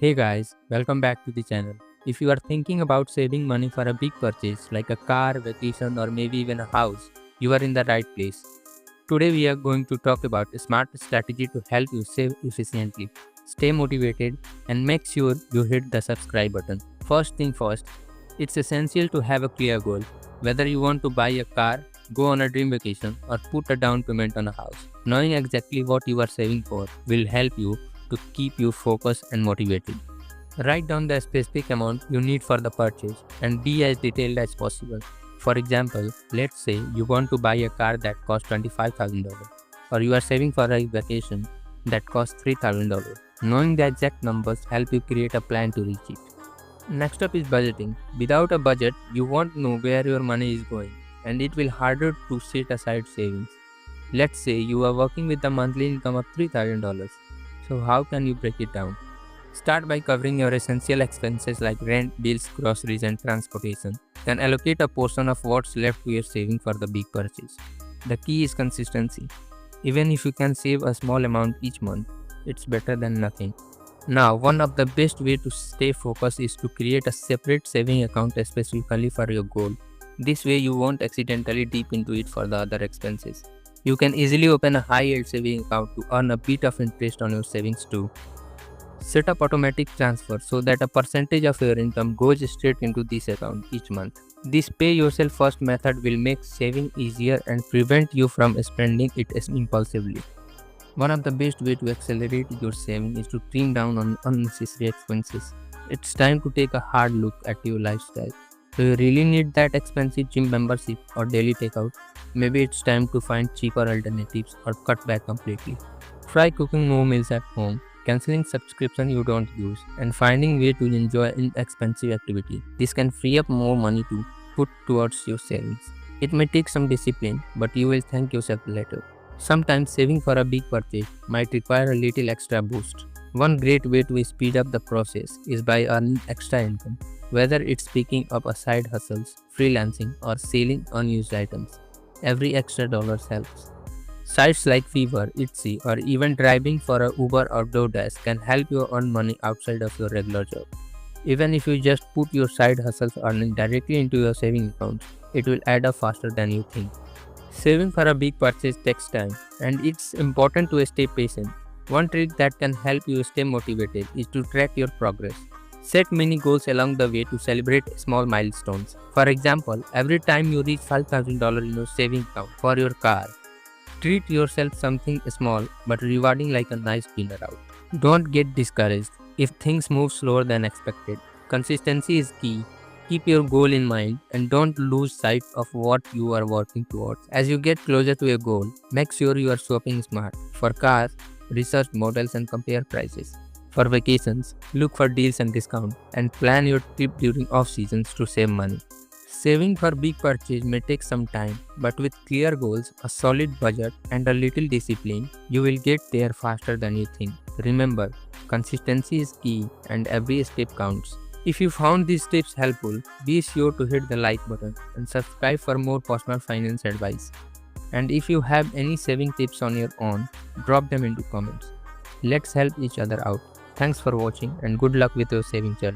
Hey guys, welcome back to the channel. If you are thinking about saving money for a big purchase like a car, vacation, or maybe even a house, you are in the right place. Today we are going to talk about a smart strategy to help you save efficiently, stay motivated, and make sure you hit the subscribe button. First thing first, it's essential to have a clear goal. Whether you want to buy a car, go on a dream vacation, or put a down payment on a house, knowing exactly what you are saving for will help you to keep you focused and motivated. Write down the specific amount you need for the purchase and be as detailed as possible. For example, let's say you want to buy a car that costs $25,000 or you are saving for a vacation that costs $3,000. Knowing the exact numbers help you create a plan to reach it. Next up is budgeting. Without a budget, you won't know where your money is going and it will harder to set aside savings. Let's say you are working with a monthly income of $3,000. So how can you break it down? Start by covering your essential expenses like rent, bills, groceries, and transportation. Then allocate a portion of what's left to your saving for the big purchase. The key is consistency. Even if you can save a small amount each month, it's better than nothing. Now, one of the best way to stay focused is to create a separate saving account specifically for your goal. This way you won't accidentally dip into it for the other expenses. You can easily open a high-yield saving account to earn a bit of interest on your savings too. Set up automatic transfer so that a percentage of your income goes straight into this account each month. This pay yourself first method will make saving easier and prevent you from spending it impulsively. One of the best way to accelerate your saving is to trim down on unnecessary expenses. It's time to take a hard look at your lifestyle. Do you really need that expensive gym membership or daily takeout? Maybe it's time to find cheaper alternatives or cut back completely. Try cooking more meals at home, canceling subscription you don't use, and finding way to enjoy inexpensive activity. This can free up more money to put towards your savings. It may take some discipline, but you will thank yourself later. Sometimes saving for a big purchase might require a little extra boost. One great way to speed up the process is by earning extra income, whether it's picking up a side hustles, freelancing, or selling unused items. Every extra dollar helps. Sites like Fiverr, Etsy, or even driving for a Uber or DoorDash can help you earn money outside of your regular job. Even if you just put your side hustles earning directly into your saving account, it will add up faster than you think. Saving for a big purchase takes time, and it's important to stay patient. One trick that can help you stay motivated is to track your progress. Set mini goals along the way to celebrate small milestones. For example, every time you reach $5,000 in your saving account for your car, treat yourself something small but rewarding like a nice dinner out. Don't get discouraged if things move slower than expected. Consistency is key. Keep your goal in mind and don't lose sight of what you are working towards. As you get closer to your goal, make sure you are shopping smart. For cars, research models and compare prices. For vacations, look for deals and discounts and plan your trip during off seasons to save money. Saving for big purchase may take some time, but with clear goals, a solid budget, and a little discipline, you will get there faster than you think. Remember, consistency is key and every step counts. If you found these tips helpful, be sure to hit the like button and subscribe for more personal finance advice. And if you have any saving tips on your own, drop them into comments. Let's help each other out. Thanks for watching and good luck with your saving journey.